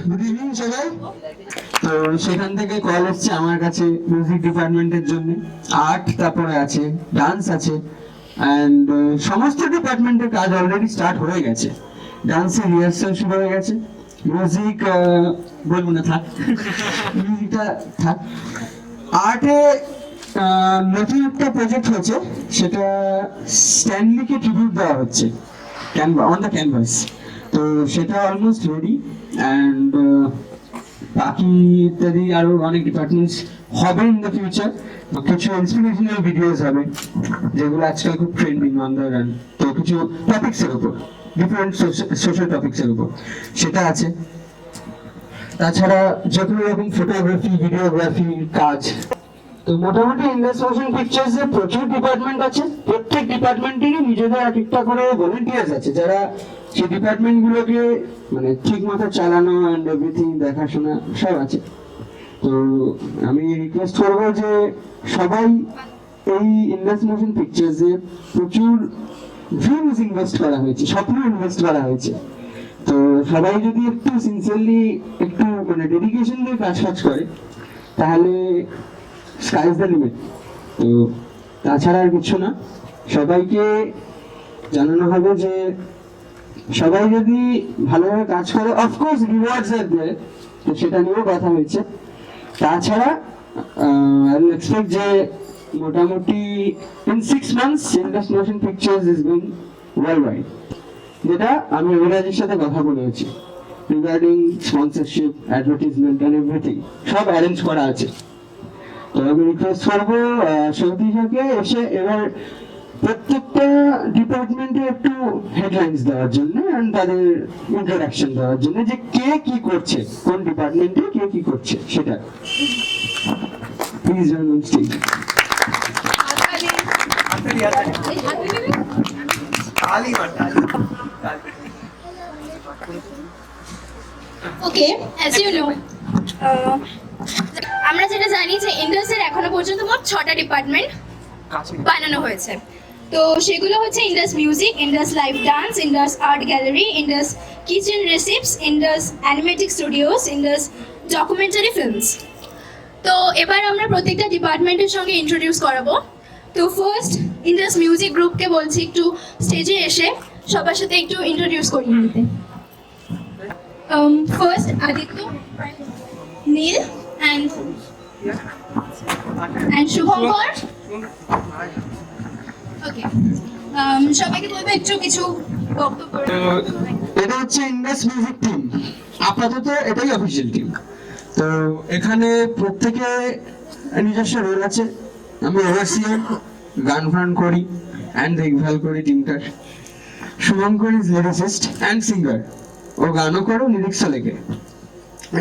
Good evening সবাই। তো সেখান থেকে কল এসছে আমার কাছে মিউজিক ডিপার্টমেন্টের জন্য। আর্ট, তারপরে আছে ডান্স আছে, অ্যান্ড সমস্ত ডিপার্টমেন্টের কাজ অলরেডি স্টার্ট হয়ে গেছে। ডান্সের রিহার্সাল শুরু হয়ে গেছে। মিউজিক বলবো না, থাক, মিউজিকটা থাক। আর্টে নতুন একটা প্রজেক্ট হয়েছে, সেটা স্ট্যানলিকে ট্রিবিউট দেওয়া হচ্ছে অন দ্য ক্যানভাস। তো সেটা অলমোস্ট রেডি, অ্যান্ড বাকি ইত্যাদি আরো অনেক ডিপার্টমেন্টস হবে ইন দ্য ফিউচার। কিছু ইন্সপিরেশনাল ভিডিওস হবে যেগুলো আজকাল খুব ট্রেন্ডিং অন দ্য রান। তো কিছু টপিক্সের উপর, ডিফারেন্ট সোশ্যাল টপিক্সের উপর সেটা আছে। তাছাড়া যে কোনো রকম ফটোগ্রাফি, ভিডিওগ্রাফি কাজ। তো মোটামুটি ইন্ডাস মোশন পিকচার্স এর প্রচুর ডিপার্টমেন্ট আছে। প্রত্যেক ডিপার্টমেন্টেরই নিজেদের এক একটা করে ভলেন্টিয়ার্স আছে, যারা সেই ডিপার্টমেন্ট গুলোকে মানে ঠিক মতো চালানো অ্যান্ড এভরিথিং দেখাশোনা সব আছে। তো আমি রিকোয়েস্ট করবো যে সবাই এই ইন্ডাস মোশন পিকচার্স এ প্রচুর ড্রিমস ইনভেস্ট করা হয়েছে, স্বপ্ন ইনভেস্ট করা হয়েছে। তো সবাই যদি একটু সিনসিয়ারলি, একটু মানে ডেডিকেশন দিয়ে কাজ করে, তাহলে স্কাই ইজ দ্য লিমিট। তো তাছাড়া আর কিছু না, সবাইকে জানানো হবে যে সবাই যদি ভালোভাবে কাজ করে, অফকোর্স রিওয়ার্ডস আর দেয়ার, তো সেটা নিয়েও কথা হয়েছে। তাছাড়া আই উইল এক্সপেক্ট যে মোটামুটি in 6 months Indus motion pictures is going world wide, যেটা আমি অভিরাজের সাথে কথা বলেছি regarding sponsorship, advertisement and everything সব অ্যারেঞ্জ করা আছে। তো আমি রিকোয়েস্ট করবো সৌদিকে এসে এবার প্রত্যেকটা ডিপার্টমেন্টে একটু হেডলাইন্স দেওয়ার জন্য এন্ড তাদের ইন্ট্রোডাকশন দেওয়ার জন্য, যে কে কি করছে, কোন ডিপার্টমেন্টে কে কি করছে সেটা। Please join on stage. Okay, as you know, আমরা যেটা জানি যে ইন্ডাসের এখনো পর্যন্ত মোট 6টা ডিপার্টমেন্ট বানানো হয়েছে। তো সেগুলো হচ্ছে Indus music, Indus live dance, Indus art gallery, Indus kitchen recipes, Indus animatic studios, Indus documentary films. তো এবার আমরা প্রত্যেকটা ডিপার্টমেন্টের সঙ্গে ইন্ট্রোডিউস করাবো। তো ফার্স্ট ইন্ডাস মিউজিক গ্রুপকে বলছি একটু স্টেজে এসে সবার সাথে একটু ইন্ট্রোডিউস করিয়ে নিতে। First Aditya, Neel and Shubhankar. Okay, সবাইকে বলবো একটু কিছু বক্তব্য। এটা হচ্ছে ইন্ডাস মিউজিক টিম, আপাতত এটাই অফিসিয়াল টিম। তো এখানে প্রত্যেকে নিজস্ব রোল আছে। আমি ওভারসিয়ার, গান ফান করি অ্যান্ড দেখভাল করি টিমটার। Shubhankar is lyricist and singer, ও গানও করে, লিরিক্সও লেখে।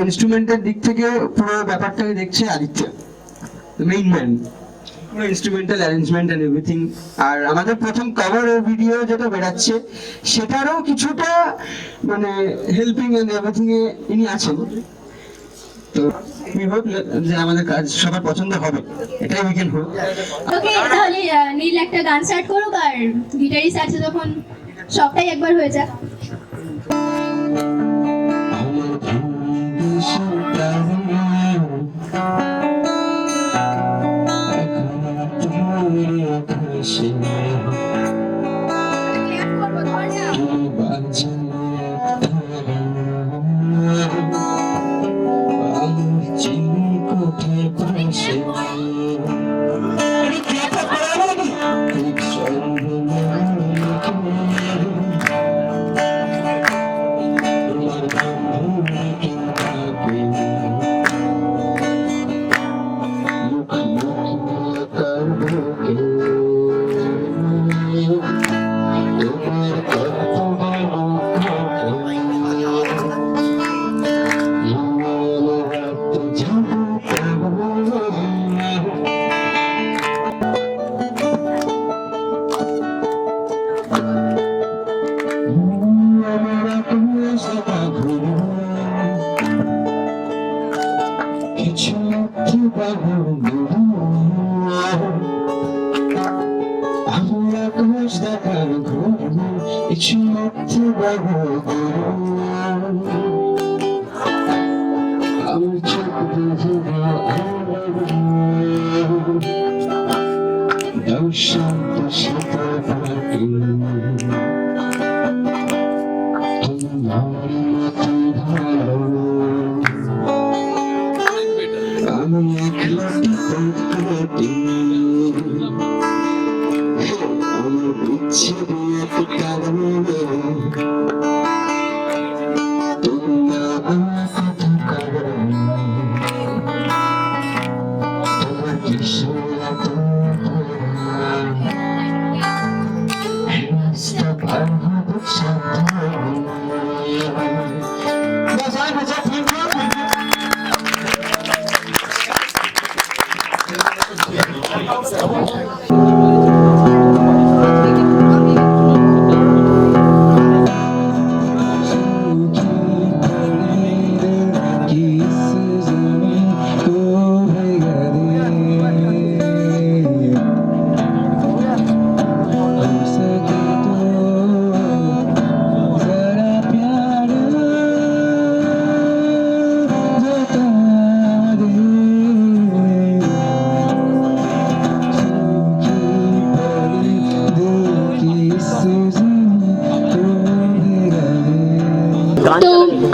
ইনস্ট্রুমেন্টের দিক থেকে পুরো ব্যাপারটাকে দেখছে আদিত্য, মেইন ম্যান, পুরো ইনস্ট্রুমেন্টাল অ্যারেঞ্জমেন্ট এন্ড এভরিথিং। আর আমাদের প্রথম কভার ভিডিও যেটা বেরাচ্ছে সেটারও কিছুটা মানে হেল্পিং এন্ড এভরিথিং এ ইনি আছেন। তো উই হোপ যে আমাদের কাজ সবার পছন্দ হবে, এটাই উই ক্যান হোপ। ওকে, তাহলে নীল একটা গান স্টার্ট করুক, আর গিটারিস্ট আছে যখন সবটাই একবার হয়ে যাক।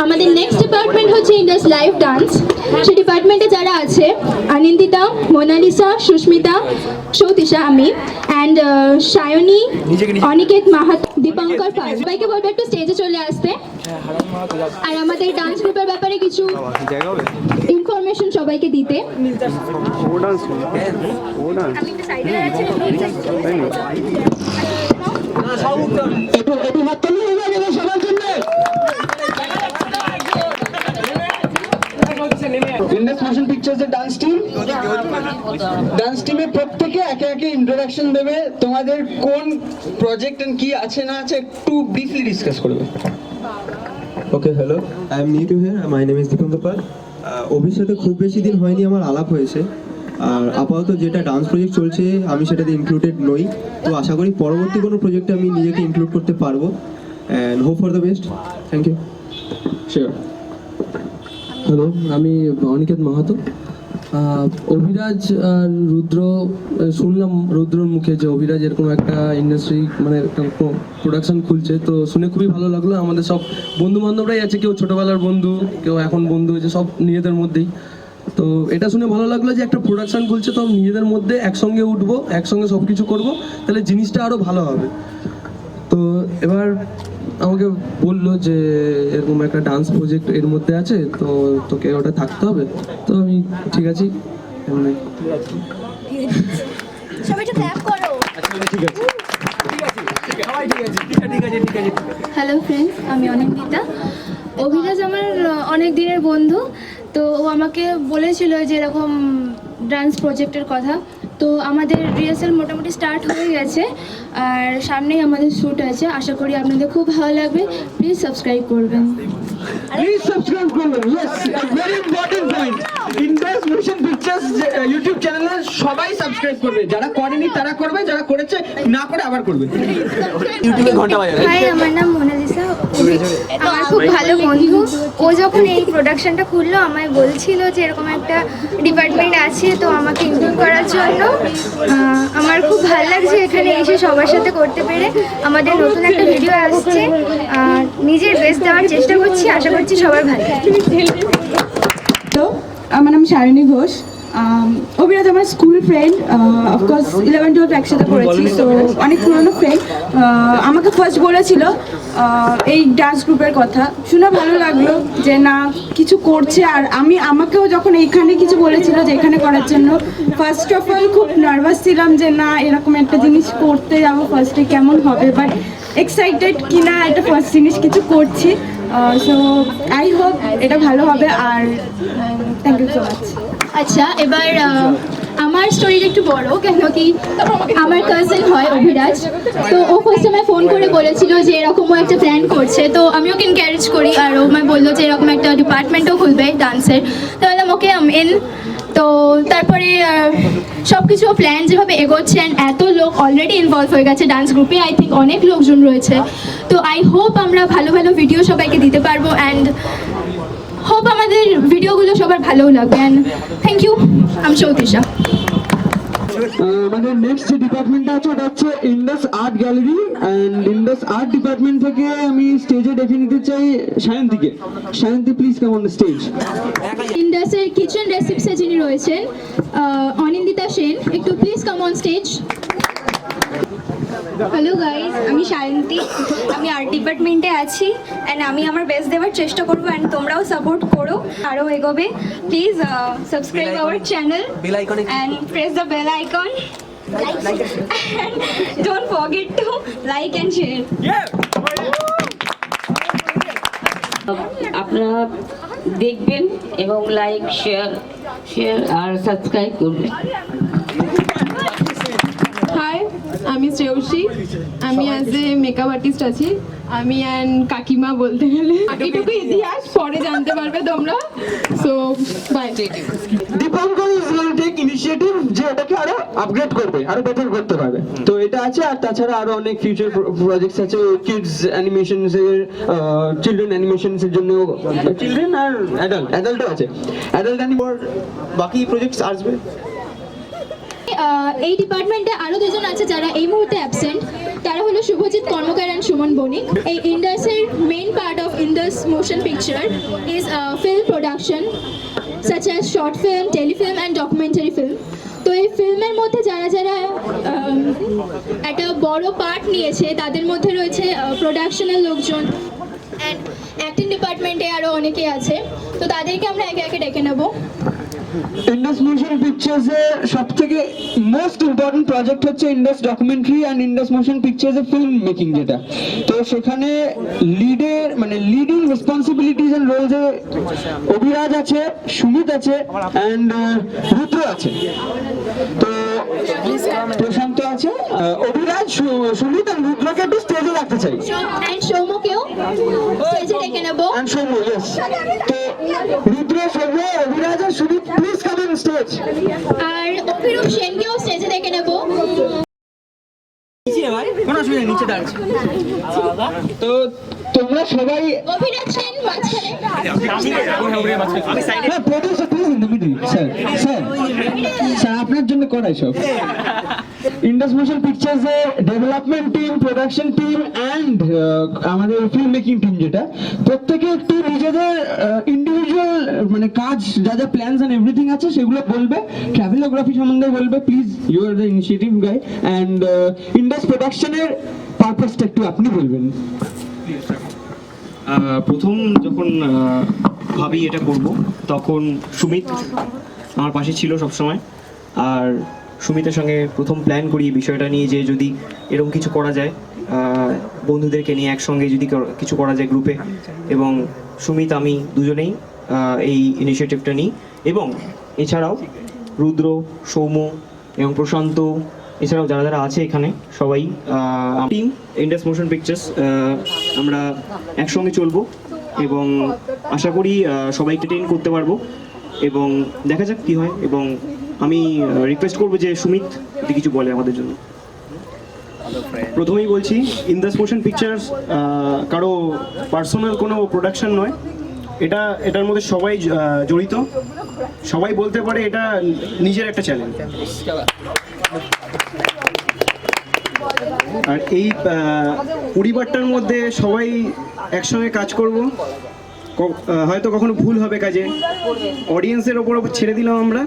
আমাদের নেক্সট ডিপার্টমেন্ট হচ্ছে ইন্ডাস লাইভ ডান্স। সেই ডিপার্টমেন্টে যারা আছে আনন্দিতা, মোনালিসা, সুস্মিতা, সৌতিশা, আমি অ্যান্ড সায়নী, অনিকেত মাহাত, দীপঙ্কর পাল। সবাইকে বলবো একটু স্টেজে চলে আসতে। আর আমাদের ডান্স গ্রুপের ব্যাপারে কিছু ইনফরমেশন সবাইকে দিতে। একটু হাততালি হয়ে গেল সবার জন্য। ইন্ডাস মোশন পিকচার্স এর ডান্স টিমে প্রত্যেকে একে একে ইন্ট্রোডাকশন দেবে, তোমাদের কোন প্রজেক্ট এন্ড কি আছে না আছে একটু ব্রিফলি ডিসকাস করবে। Okay, hello, I am new to here, my name is Dipankar Pal. অভির সাথে খুব বেশি দিন হয়নি আমার আলাপ হয়েছে, আর আপাতত যেটা ডান্স প্রজেক্ট চলছে আমি সেটাতে ইনক্লুডেড নই। তো আশা করি পরবর্তী কোনো প্রজেক্টে আমি নিজেকে ইনক্লুড করতে পারবো, and hope for the best. Thank you. Sure. Hello, আমি অনিকেত মাহাতো। অভিরাজ আর রুদ্র, শুনলাম রুদ্রর মুখে যে অভিরাজ এরকম একটা ইন্ডাস্ট্রি মানে একটা প্রোডাকশন খুলছে, তো শুনে খুবই ভালো লাগলো। আমাদের সব বন্ধু বান্ধবরাই আছে, কেউ ছোটোবেলার বন্ধু, কেউ এখন বন্ধু হয়েছে, সব নিজেদের মধ্যেই। তো এটা শুনে ভালো লাগলো যে একটা প্রোডাকশন খুলছে, তো নিজেদের মধ্যে একসঙ্গে উঠবো, একসঙ্গে সব কিছু করবো, তাহলে জিনিসটা আরও ভালো হবে। তো এবার আমাকে বললো যে এরকম একটা ডান্স প্রজেক্ট এর মধ্যে আছে, তো তোকে ওটা থাকতে হবে। তো আমি ঠিক আছে এমনি। সবাই একটু ক্ল্যাপ করো। হ্যালো ফ্রেন্ডস, আমি অনিন্দিতা। অভিরাজ আমার অনেক দিনের বন্ধু, তো ও আমাকে বলেছিল যে এরকম ডান্স প্রজেক্টের কথা। তো আমাদের রিহার্সাল মোটামুটি স্টার্ট হয়ে গেছে, আর সামনেই আমাদের শ্যুট আছে। আশা করি আপনাদের খুব ভালো লাগবে। প্লিজ সাবস্ক্রাইব করবেন। প্লিজ সাবস্ক্রাইব করবেন। Yes, very important point. Indus motion pictures YouTube চ্যানেলে সবাই সাবস্ক্রাইব করবে, যারা করেনি তারা করবে, যারা করেছে না করে আবার করবে। ইউটিউবে ঘন্টা বাজাবে। হাই, আমার নাম মোনালিসা। আমার খুব ভালো বন্ধু। ও যখন এই প্রোডাকশনটা খুললো আমায় বলছিল যে এরকম একটা ডিপার্টমেন্ট আছে, তো আমাকে ইনক্লুড করার জন্য। আমার খুব ভালো লাগছে এখানে এসে সবার সাথে করতে পেরে। আমাদের নতুন একটা ভিডিও আসছে, নিজের বেস্ট দেওয়ার চেষ্টা করছি, আশা করছি সবার ভালো লাগবে। তো আমার নাম শায়নী ঘোষ। অভিরাজ আমার স্কুল ফ্রেন্ড, অফকোর্স 11-12 একসাথে পড়েছি, তো অনেক পুরনো ফ্রেন্ড। আমাকে ফার্স্ট বলেছিল এই ডান্স গ্রুপের কথা, শুনে ভালো লাগলো যে না কিছু করছে। আর আমাকেও যখন এইখানে কিছু বলেছিল যে এখানে করার জন্য, ফার্স্ট অফ অল খুব নার্ভাস ছিলাম যে না এরকম একটা জিনিস করতে যাবো, ফার্স্টে কেমন হবে, বাট এক্সাইটেড কিনা একটা ফার্স্ট জিনিস কিছু করছি। সো আই হোপ এটা ভালো হবে, আর থ্যাংক ইউ সো মাচ। আচ্ছা, এবার আমার স্টোরিটা একটু বড়, কেন কি আমার কাজিন হয় অভিরাজ। তো ও ফার্স্ট আমায় ফোন করে বলেছিল যে এরকম ও একটা প্ল্যান করছে, তো আমি ওকে এনকারেজ করি। আর ও আমায় বললো যে এরকম একটা ডিপার্টমেন্টও খুলবে ডান্সের। তো বললাম ওকে এন। তো তারপরে সব কিছু প্ল্যান যেভাবে এগোচ্ছে, অ্যান্ড এত লোক অলরেডি ইনভলভ হয়ে গেছে ডান্স গ্রুপে, আই থিঙ্ক অনেক লোকজন রয়েছে। তো আই হোপ আমরা ভালো ভালো ভিডিও সবাইকে দিতে পারবো, অ্যান্ড হোপ আমাদের ভিডিওগুলো সবার ভালোও লাগবে। And thank you. আমি সৌতিশা। আমাদের নেক্সট যে ডিপার্টমেন্টটা আছে ওটা হচ্ছে Indus art gallery, and Indus art department থেকে আমি স্টেজে ডেকে নিতে চাই সায়ন্তীকে। Sayanti, please come on the stage. ইন্ডাসের কিচেন রেসিপসে যিনি রয়েছেন অনিন্দিতা সেন, একটু please come on stage. Hello guys, আমি সায়ন্তী। আমি আর্ট ডিপার্টমেন্টে আছি, অ্যান্ড আমি আমার বেস্ট দেওয়ার চেষ্টা করবো, অ্যান্ড তোমরাও সাপোর্ট করো, আরও এগোবে। Please subscribe our channel and press the bell icon, and don't forget to like and share. আপনারা দেখবেন এবং লাইক শেয়ার আর সাবস্ক্রাইব করবেন। হাই, আমি শ্রেয়সী। আমি অ্যাজ এ মেকআপ আর্টিস্ট আছি। আমি অ্যান্ড কাকিমা বলতে গেলে এটুকু ইতিহাস পরে জানতে পারবে তোমরা। So bye. Dipankar is going to take initiative যে এটাকে আরো আপগ্রেড করবে, আরো বেটার করতে পারবে। তো এটা আছে, আর তাছাড়া আরো অনেক ফিউচার প্রজেক্টস আছে কিডস অ্যানিমেশনস এর, চিলড্রেন অ্যানিমেশনস এর জন্য, চিলড্রেন আর অ্যাডাল্টও আছে। অ্যাডাল্ট বাকি প্রজেক্টস আসবে। এই ডিপার্টমেন্টে আরও দুজন আছে যারা এই মুহূর্তে অ্যাবসেন্ট। তারা হলো শুভজিৎ কর্মকার অ্যান্ড সুমন বণিক। এই ইন্ডাসের main part of Indus motion picture is film production such as short film, telefilm and documentary film. তো এই ফিল্মের মধ্যে যারা যারা একটা বড় পার্ট নিয়েছে তাদের মধ্যে রয়েছে প্রোডাকশনের লোকজন অ্যান্ড অ্যাক্টিং ডিপার্টমেন্টে আরও অনেকে আছে, তো তাদেরকে আমরা একে একে ডেকে নেব। ইন্ডাস মোশন পিকচার্সে সব থেকে মোস্ট ইম্পর্টেন্ট প্রজেক্ট হচ্ছে Indus documentary and Indus motion পিকচার্সে ফিল্ম মেকিং, যেটা তো সেখানে লিডিং রেসপন্সিবিলিটিস এন্ড রোলসে অভিরাজ আছে, সুমিত আছে অ্যান্ড রুদ্র আছে। তো প্রশান্ত আছে, অভিরাজ, সুমিত অ্যান্ড রুদ্রকে একটু স্টেজে রাখতে চাই। অ্যান্ড সৌম্যকেও স্টেজে ডেকে নেব। And Soumya, yes. তো রুদ্র, সৌম্য, অভিরাজ আর Sumit please come on stage. আর অভিরূপ সেনকেও স্টেজে ডেকে নেব। তো তোমরা সবাই অভিরাজ সেন মাঝখানে। Producer please in the middle. Sir sir sir আপনার জন্য করাই সব। ইন্ডাস মোশন পিকচার্সে development team, production team and আমাদের ফিল্ম মেকিং টিম, যেটা প্রত্যেকে একটু নিজেদের ইন্ডিভিজুয়াল কাজ যা যা প্ল্যানস অ্যান্ড এভরিথিং আছে সেগুলো বলবে, ট্রাভেলোগ্রাফি সম্বন্ধে বলবে। Please, you are the initiative guy and Indus প্রোডাকশনের পারপাসটা একটু আপনি বলবেন। প্রথম যখন ভাবি এটা করব তখন সুমিত আমার পাশে ছিল সবসময়, আর সুমিতের সঙ্গে প্রথম প্ল্যান করি বিষয়টা নিয়ে যে যদি এরকম কিছু করা যায়, বন্ধুদেরকে নিয়ে একসঙ্গে যদি কিছু করা যায় গ্রুপে, এবং সুমিত আমি দুজনেই এই ইনিশিয়েটিভটা নিই। এবং এছাড়াও রুদ্র, সৌম্য এবং প্রশান্ত, এছাড়াও যারা যারা আছে এখানে সবাই টিম ইন্ডাস মোশন পিকচার্স, আমরা একসঙ্গে চলবো এবং আশা করি সবাইকে ট্রেন করতে পারবো এবং দেখা যাক কী হয়। এবং আমি রিকোয়েস্ট করবো যে সুমিত যদি কিছু বলে আমাদের জন্য। প্রথমেই বলছি, ইন্ডাস মোশন পিকচার্স কারো পার্সোনাল কোনো প্রোডাকশন নয়, এটার মধ্যে সবাই জড়িত, সবাই বলতে পারে এটা নিজের একটা চ্যালেঞ্জ। আর এই পরিবারটার মধ্যে সবাই একসঙ্গে কাজ করব, হয়তো কখনো ভুল হবে কাজে, অডিয়েন্সের ওপর ছেড়ে দিলাম আমরা,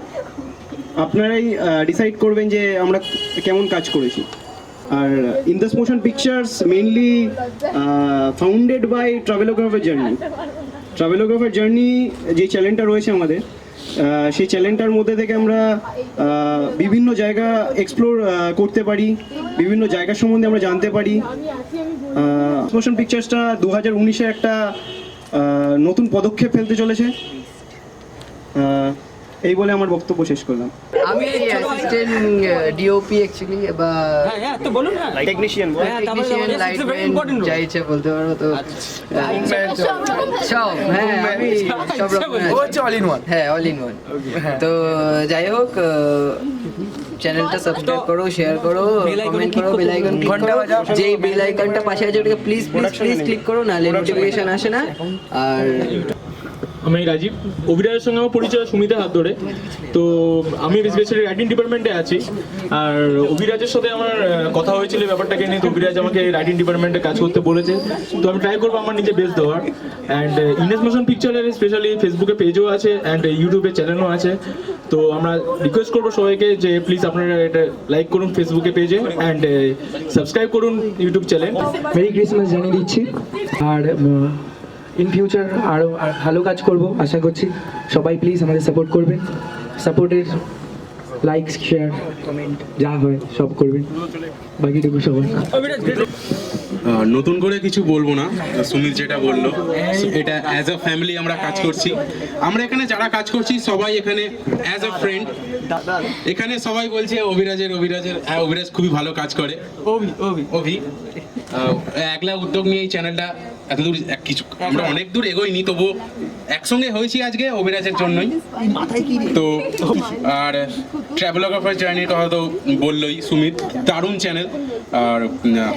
আপনারাই ডিসাইড করবেন যে আমরা কেমন কাজ করেছি। আর Indus motion pictures mainly founded by travelographer journey, যে চ্যানেলটা রয়েছে আমাদের, সেই চ্যানেলটার মধ্যে থেকে আমরা বিভিন্ন জায়গা এক্সপ্লোর করতে পারি, বিভিন্ন জায়গা সম্বন্ধে আমরা জানতে পারি। মোশন পিকচার্সটা 2019-এ একটা নতুন পদক্ষেপ ফেলতে চলেছে। এই বলে আমার বক্তব্য শেষ করলাম। আমি অ্যাসিস্ট্যান্ট ডিওপি অ্যাকচুয়ালি, বা টেকনিশিয়ান লাইটম্যান, যা ইচ্ছে বলতে পারো। তো সব, হ্যাঁ আমি সব রকম, হ্যাঁ অল ইন ওয়ান। তো যাই হোক, চ্যানেলটা সাবস্ক্রাইব করো, শেয়ার করো, কমেন্ট করো, বেল আইকন ক্লিক করো। যেই বেল আইকনটা পাশে আছে ওটাকে প্লিজ ক্লিক করো, নাহলে নোটিফিকেশন আসে না। আর আমি রাজীব, অভিরাজের সঙ্গে আমার পরিচয় সুমিতের হাত ধরে। তো আমি স্পেশালি রাইটিং ডিপার্টমেন্টে আছি, আর অভিরাজের সাথে আমার কথা হয়েছিল ব্যাপারটাকে নিয়ে। তো অভিরাজ আমাকে রাইটিং ডিপার্টমেন্টে কাজ করতে বলেছে, তো আমি ট্রাই করবো আমার নিজে বেস্ট দেওয়ার। অ্যান্ড ইন্ডাস মোশন পিকচারের স্পেশালি ফেসবুকে পেজও আছে অ্যান্ড ইউটিউবে চ্যানেলও আছে। তো আমরা রিকোয়েস্ট করবো সবাইকে যে প্লিজ আপনারা এটা লাইক করুন ফেসবুকে পেজে অ্যান্ড সাবস্ক্রাইব করুন ইউটিউব চ্যানেল। মেরি ক্রিসমাস জানিয়ে দিচ্ছি, আর ইন ফিউচার আরও ভালো কাজ করব আশা করছি। সবাই প্লিজ আমাদের সাপোর্ট করবেন, সাপোর্টের লাইক, শেয়ার, কমেন্ট যা হয় সব করবেন, বাকিটুকু সবাই। নতুন করে কিছু বলবো না, সুমিত যেটা বললো, এটা অ্যাজ আ ফ্যামিলি আমরা কাজ করছি। আমরা এখানে যারা কাজ করছি সবাই এখানে অ্যাজ আ ফ্রেন্ড। এখানে সবাই বলছে অভিরাজ খুবই ভালো কাজ করে। অভি একলা উদ্যোগ নিয়ে এই চ্যানেলটা এত দূর কিছু, আমরা অনেক দূর এগোইনি, তবু একসঙ্গে হয়েছি আজকে অভিরাজের জন্যই। তো আর ট্রাভেলোগ্রাফার জার্নিটা হয়তো বললোই সুমিত, দারুণ চ্যানেল। আর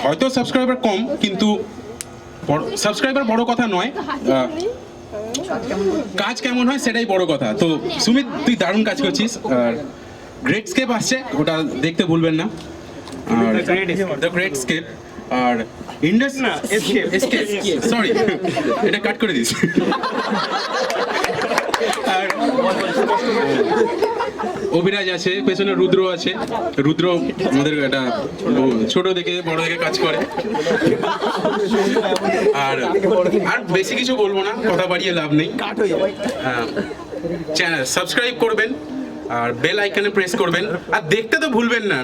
হয়তো সাবস্ক্রাইবার কম, কিন্তু সাবস্ক্রাইবার বড় কথা নয়, কাজ কেমন হয় সেটাই বড় কথা। তো সুমিত, তুই দারুণ কাজ করছিস। আর গ্রেট স্কেপ আসছে, ওটা দেখতে ভুলবেন না। আর দ্য গ্রেট স্কেপ আর ইন্ডাস্ট্রি সরি এটা কাট করে দিস। আর অভিরাজ আছে, পেছনে রুদ্র আছে। রুদ্র আমাদের একটা ছোট থেকে বড় থেকে কাজ করে। আর আর বেশি কিছু বলবো না, কথা বাড়িয়ে লাভ নেই। চ্যানেল সাবস্ক্রাইব করবেন আর বেল আইকনে প্রেস করবেন, আর দেখতে তো ভুলবেন না।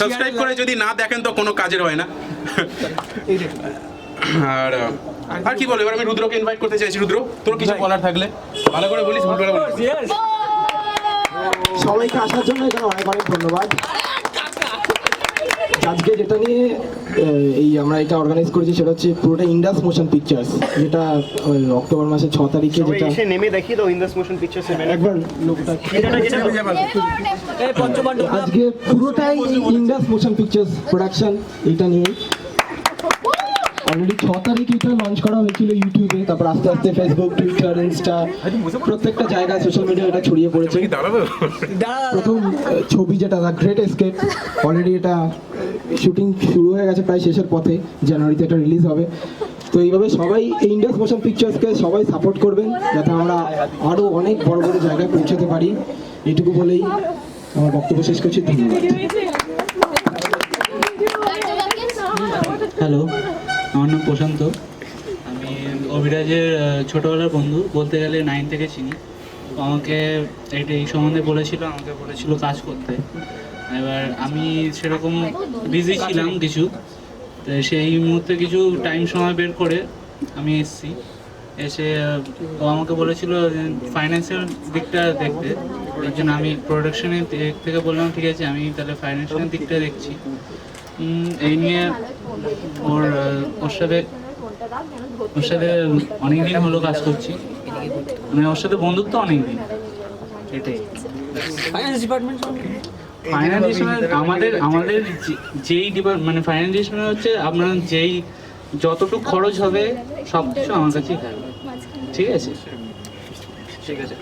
সাবস্ক্রাইব করে যদি না দেখেন তো কোনো কাজের হয় না। আর আর কি বলবো, এবার আমি রুদ্রকে ইনভাইট করতে চাইছি। রুদ্র, তোর কিছু বলার থাকলে ভালো করে বলিস, ভুল করে বলিস। সবাইকে আসার জন্য এখানে অনেক অনেক ধন্যবাদ। আজকে যেটা নিয়ে এই আমরা এটা অর্গানাইজ করেছি সেটা হচ্ছে পুরোটা ইন্ডাস মোশন পিকচার্স, যেটা অক্টোবর মাসের 6 তারিখে যেটা এসে নেমে দেখিয়ে দাও ইন্ডাস মোশন পিকচার্স এর একবার লোকটা আজকে পুরোটাই ইন্ডাস মোশন পিকচার্স প্রোডাকশন, এটা নিয়ে অলরেডি 6 তারিখ এটা লঞ্চ করা হয়েছিল ইউটিউবে, তারপর আস্তে আস্তে ফেসবুক, টুইটার, ইনস্টা প্রত্যেকটা জায়গায় সোশ্যাল মিডিয়া এটা ছড়িয়ে পড়েছে। প্রথম ছবি যেটা দ্য গ্রেট এসকেপ, অলরেডি এটা শুটিং শুরু হয়ে গেছে, প্রায় শেষের পথে, জানুয়ারিতে এটা রিলিজ হবে। তো এইভাবে সবাই এই ইন্ডাস মোশন পিকচার্সকে সবাই সাপোর্ট করবেন যাতে আমরা আরও অনেক বড় বড় জায়গায় পৌঁছাতে পারি। এটুকু বলেই আমার বক্তব্য শেষ করছি। ধন্যবাদ। হ্যালো, আমার নাম প্রশান্ত। আমি অভিরাজের ছোটোবেলার বন্ধু, বলতে গেলে 9 থেকে চিনি। আমাকে এই সম্বন্ধে আমাকে বলেছিল কাজ করতে। এবার আমি সেরকম বিজি ছিলাম কিছু, তো সেই মুহূর্তে কিছু টাইম সময় বের করে আমি এসেছি। এসে ও আমাকে বলেছিল ফাইন্যান্সিয়াল দিকটা দেখতে, এর জন্য আমি প্রোডাকশনের দিক থেকে বললাম ঠিক আছে, আমি তাহলে ফাইন্যান্সিয়াল দিকটা দেখছি। এই নিয়ে ওর সাথে অনেকদিন হলো কাজ করছি, মানে ওর সাথে বন্ধুত্ব অনেকদিন। এটাই ফাইন্যান্স ডিপার্টমেন্ট আমাদের যেই মানে ফাইন্যান্স ডিপার্টমেন্ট হচ্ছে আপনার যেই যতটুকু খরচ হবে সব কিছু আমার কাছেই থাকবে। ঠিক আছে, ঠিক আছে।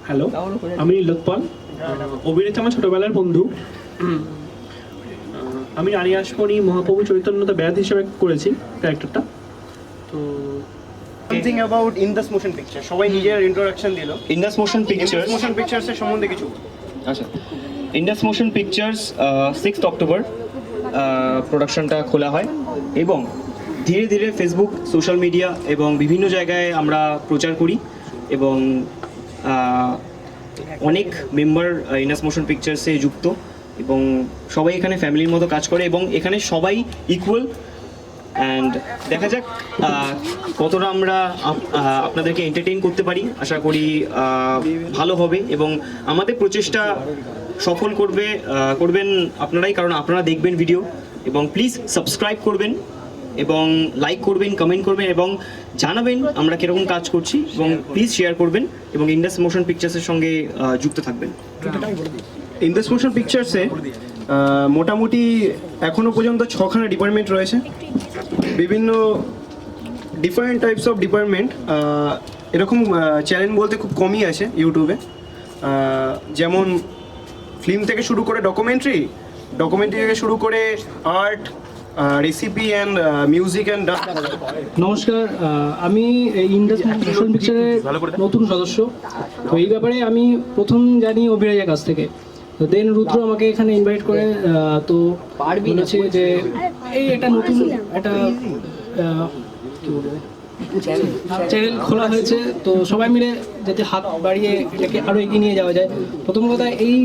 হ্যালো, আমি লোকপাল। অভিনেতা আমার ছোটবেলার বন্ধু। আমি রানী আসমণি মহাপ্রভু চৈতন্যতা ব্যাধ হিসেবে করেছি ক্যারেক্টারটা। তো something about Indus motion picture, সবাই নিজের ইন্ট্রোডাকশন দিল। ইন্ডাস মোশন পিকচার্সের সম্বন্ধে কিছু। আচ্ছা, ইন্ডাস মোশন পিকচার্স 6 অক্টোবর প্রোডাকশনটা খোলা হয় এবং ধীরে ধীরে ফেসবুক, সোশ্যাল মিডিয়া এবং বিভিন্ন জায়গায় আমরা প্রচার করি এবং অনেক মেম্বার ইন্ডাস মোশন পিকচার্সে যুক্ত এবং সবাই এখানে ফ্যামিলির মতো কাজ করে এবং এখানে সবাই ইকুয়াল। অ্যান্ড দেখা যাক কতটা আমরা আপনাদেরকে এন্টারটেইন করতে পারি। আশা করি ভালো হবে এবং আমাদের প্রচেষ্টা সফল করবেন আপনারাই, কারণ আপনারা দেখবেন ভিডিও এবং প্লিজ সাবস্ক্রাইব করবেন এবং লাইক করবেন, কমেন্ট করবেন এবং জানাবেন আমরা কীরকম কাজ করছি এবং প্লিজ শেয়ার করবেন এবং ইন্ডাস মোশন পিকচার্সের সঙ্গে যুক্ত থাকবেন। ইন্ডাস মোশন পিকচার্সে মোটামুটি এখনও পর্যন্ত 6খানা ডিপার্টমেন্ট রয়েছে, বিভিন্ন ডিফারেন্ট টাইপস অফ ডিপার্টমেন্ট। এরকম চ্যানেল বলতে খুব কমই আছে ইউটিউবে, যেমন ফিল্ম থেকে শুরু করে ডকুমেন্টারি থেকে শুরু করে art, recipe and music and dance. নমস্কার, আমি ইন্ডাস মোশন পিকচারের নতুন সদস্য। তো এই ব্যাপারে আমি প্রথম জানি অভিরাজের কাছ থেকে। তো দেন রুদ্র আমাকে এখানে ইনভাইট করে, তো বলেছে যে এই একটা নতুন একটা চ্যানেল খোলা হয়েছে, তো সবাই মিলে যাতে হাত বাড়িয়ে এটাকে আরও এগিয়ে নিয়ে যাওয়া যায়। প্রথম কথা, এই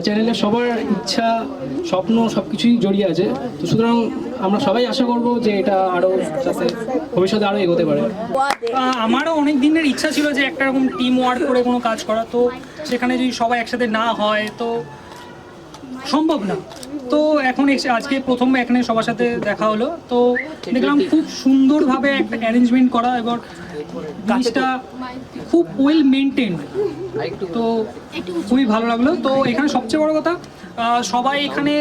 চ্যানেলে সবার ইচ্ছা, স্বপ্ন সব কিছুই জড়িয়ে আছে। তো সুতরাং আমরা সবাই আশা করব যে এটা আরও যাতে ভবিষ্যতে আরও এগোতে পারে। আমারও অনেক দিনের ইচ্ছা ছিল যে একটা রকম টিম ওয়ার্ক করে কোনো কাজ করা, তো সেখানে যদি সবাই একসাথে না হয় তো সম্ভব না। তো এখন আজকে প্রথম এখানে সবার সাথে দেখা হলো, তো দেখলাম খুব সুন্দরভাবে একটা অ্যারেঞ্জমেন্ট করা এবং জিনিসটা খুব ওয়েল মেনটেন, তো খুবই ভালো লাগলো। তো এখানে সবচেয়ে বড় কথা, সবাই এখানে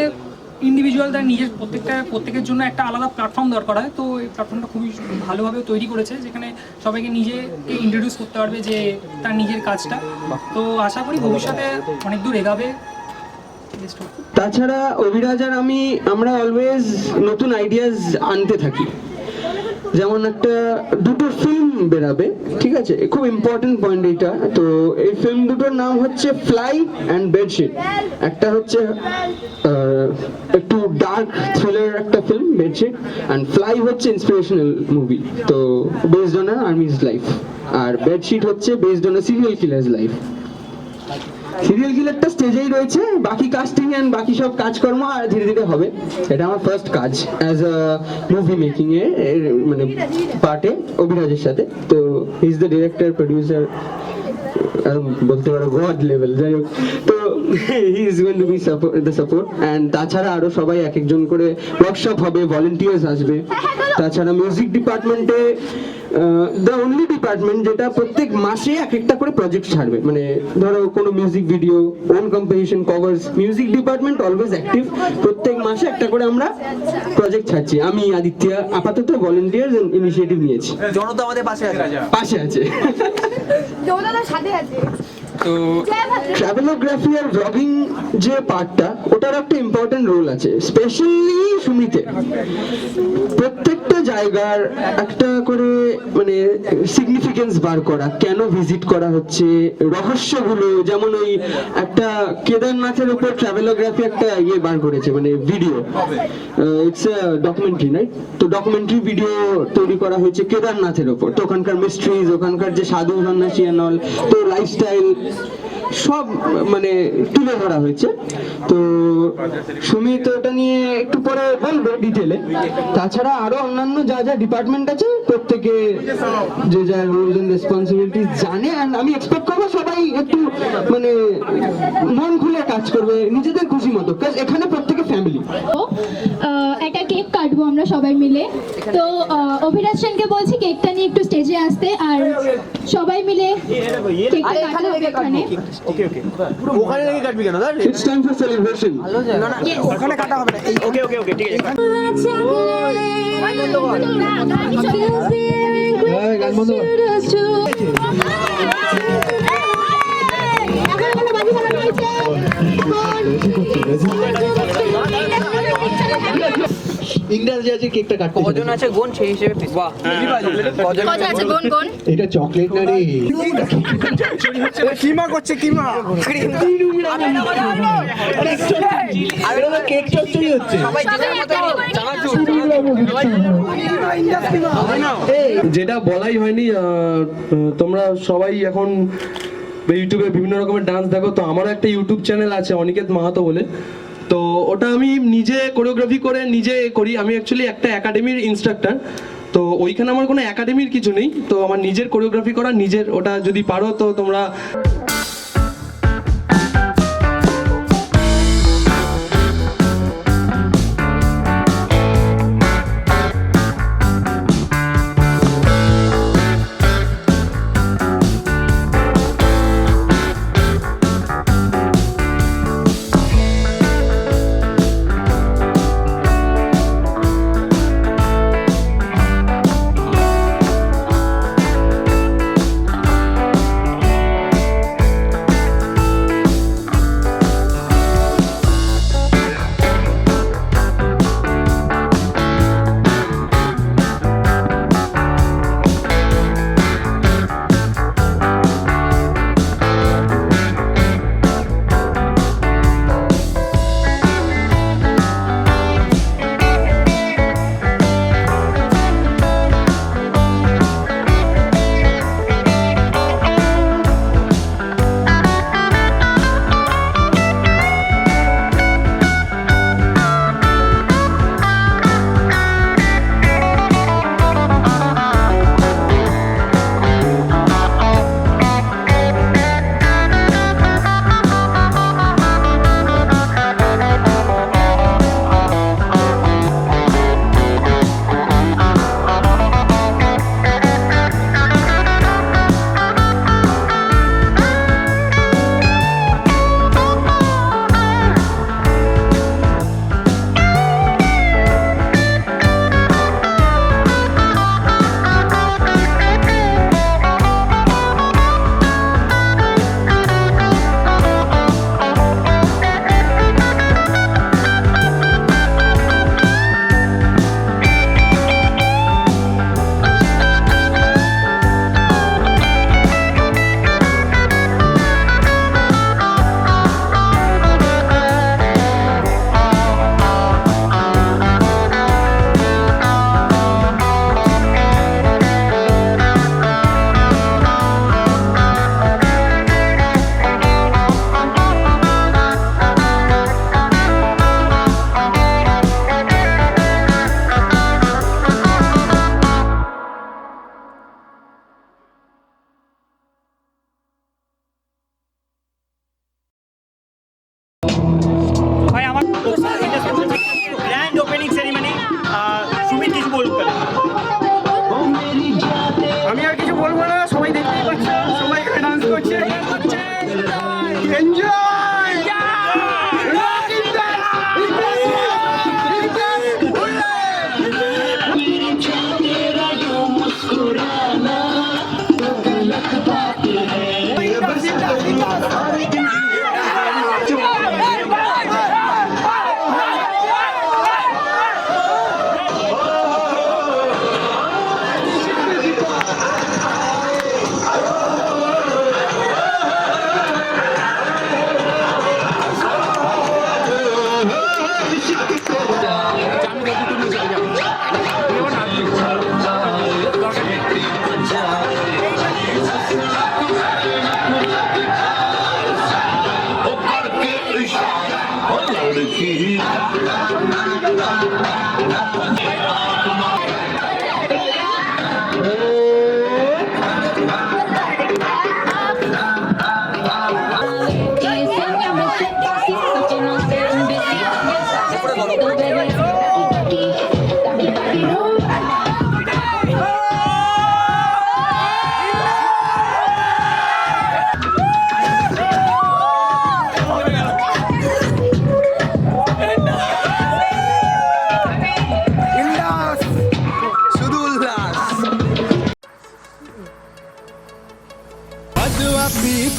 ইন্ডিভিজুয়াল তার নিজের প্রত্যেকের জন্য একটা আলাদা প্ল্যাটফর্ম দরকার হয়, তো এই প্ল্যাটফর্মটা খুবই ভালোভাবে তৈরি করেছে, যেখানে সবাইকে নিজেকে ইন্ট্রোডিউস করতে পারবে যে তার নিজের কাজটা। তো আশা করি ভবিষ্যতে অনেক দূর এগাবে। তাছাড়া অভিরাজ আর আমরা অলওয়েজ নতুন আইডিয়াস আনতে থাকি। যেমন একটা দুটো ফিল্ম বেরাবে, ঠিক আছে, খুব ইম্পর্টেন্ট পয়েন্ট এইটা। তো এই ফিল্ম দুটোর নাম হচ্ছে ফ্লাই অ্যান্ড বেডশিট। একটা হচ্ছে একটু ডার্ক থ্রিলার একটা ফিল্ম বেডশিট, অ্যান্ড ফ্লাই হচ্ছে ইন্সপিরেশনাল মুভি, তো বেসড অন আর্মিজ লাইফ। আর বেডশিট হচ্ছে based on serial killer's life. Serial কিলারটা স্টেজেই রয়েছে, বাকি কাস্টিং অ্যান্ড বাকি সব কাজকর্ম আর ধীরে ধীরে হবে। এটা আমার ফার্স্ট কাজ অ্যাজ আ মুভি মেকিং এর মানে পার্টে অভিরাজের সাথে। তো he is the director, producer, বলতে পারো গড লেভেল, যাই হোক। তো he is going two B the support. And তাছাড়া আরো সবাই এক একজন করে ওয়ার্কশপ হবে, ভলেন্টিয়ার্স আসবে। তাছাড়া মিউজিক ডিপার্টমেন্টে দ্য অনলি ডিপার্টমেন্ট যেটা প্রত্যেক মাসে এক একটা করে প্রজেক্ট ছাড়বে, মানে ধরো কোনো music video, own composition, covers. Music department always active, প্রত্যেক মাসে একটা করে আমরা প্রজেক্ট ছাড়ছি। আমি আদিত্য আপাতত ভলেন্টিয়ার্স ইনিশিয়েটিভ নিয়েছি। জনতা আমাদের পাশে আছে। তো ট্রাভেলোগ্রাফি আর ব্লগিং যে পার্টটা, ওটার একটা ইম্পর্টেন্ট রোল আছে, স্পেশালি সুমিতে। প্রত্যেকটা জায়গার একটা করে মানে সিগনিফিকেন্স বার করা, কেন ভিজিট করা হচ্ছে, রহস্যগুলো। যেমন ওই একটা কেদারনাথের উপর ট্রাভেলোগ্রাফি একটা বার করেছে, মানে video, it's a documentary, right? তো ডকুমেন্টারি ভিডিও তৈরি করা হয়েছে কেদারনাথের উপর। তো ওখানকার মিস্ট্রিজ, ওখানকার যে সাধু সন্ন্যাসী অ্যান্ড অল, তো লাইফস্টাইল সব মানে তুলে ধরা হয়েছে। তো সুমিত ওটা নিয়ে একটু পরে বলবে ডিটেলে। তাছাড়া আরো অন্যান্য যা যা ডিপার্টমেন্ট আছে, প্রত্যেকে যে যা রোলস এন্ড রেসপন্সিবিলিটি জানে। অ্যান্ড আমি এক্সপেক্ট করবো সবাই একটু মানে মন খুলে কাজ করবে নিজেদের খুশি মতো, কারণ এখানে প্রত্যেকে ফ্যামিলি। একটা কেক কাটবো আমরা সবাই মিলে। তো অভিরাজ সেনকে বলছি কেকটা নিয়ে একটু স্টেজে আসতে, আর সবাই মিলে কেকটা কাটা হবে এখানে। ওকে ওখানে লেগে কাটবি কেন? It's time for celebration. ওখানে কাটা হবে না। ওকে ঠিক আছে। গান বন্ধ কর। ইংরেজি আছে, কেকটা কাটতে কজন আছে গোন সেই হিসেবে বাহ কজন আছে গোন এটা চকলেট না রে, কিমা করছে কিমা। আরে না কেক চচ্চড়ি হচ্ছে। যেটা বলাই হয়নি, তোমরা সবাই এখন ইউটিউবে বিভিন্ন রকমের ডান্স দেখো। তো আমারও একটা ইউটিউব চ্যানেল আছে অনিকেত মাহাতো বলে। তো ওটা আমি নিজে কোরিওগ্রাফি করে নিজে করি। আমি অ্যাকচুয়ালি একটা একাডেমির ইনস্ট্রাক্টর। তো ওইখানে আমার কোনো একাডেমির কিছু নেই, তো আমার নিজের কোরিওগ্রাফি করা নিজের। ওটা যদি পারো তো তোমরা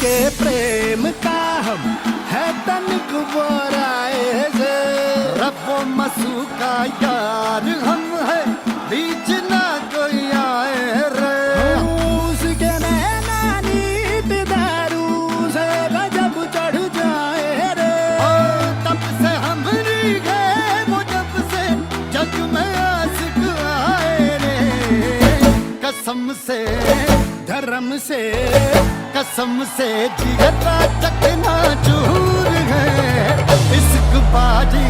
के प्रेम का हम है तनिक बोराए जे रब्बो मसू का यार हम है बीच ना कोई आए रे उसके नैना नीत दारू से गजब चढ़ जाए रे तब से हम गए वो जब से जग में आशिक आए रे कसम से धर्म से कसम से जिगरा चकना चूर है इश्क बाजी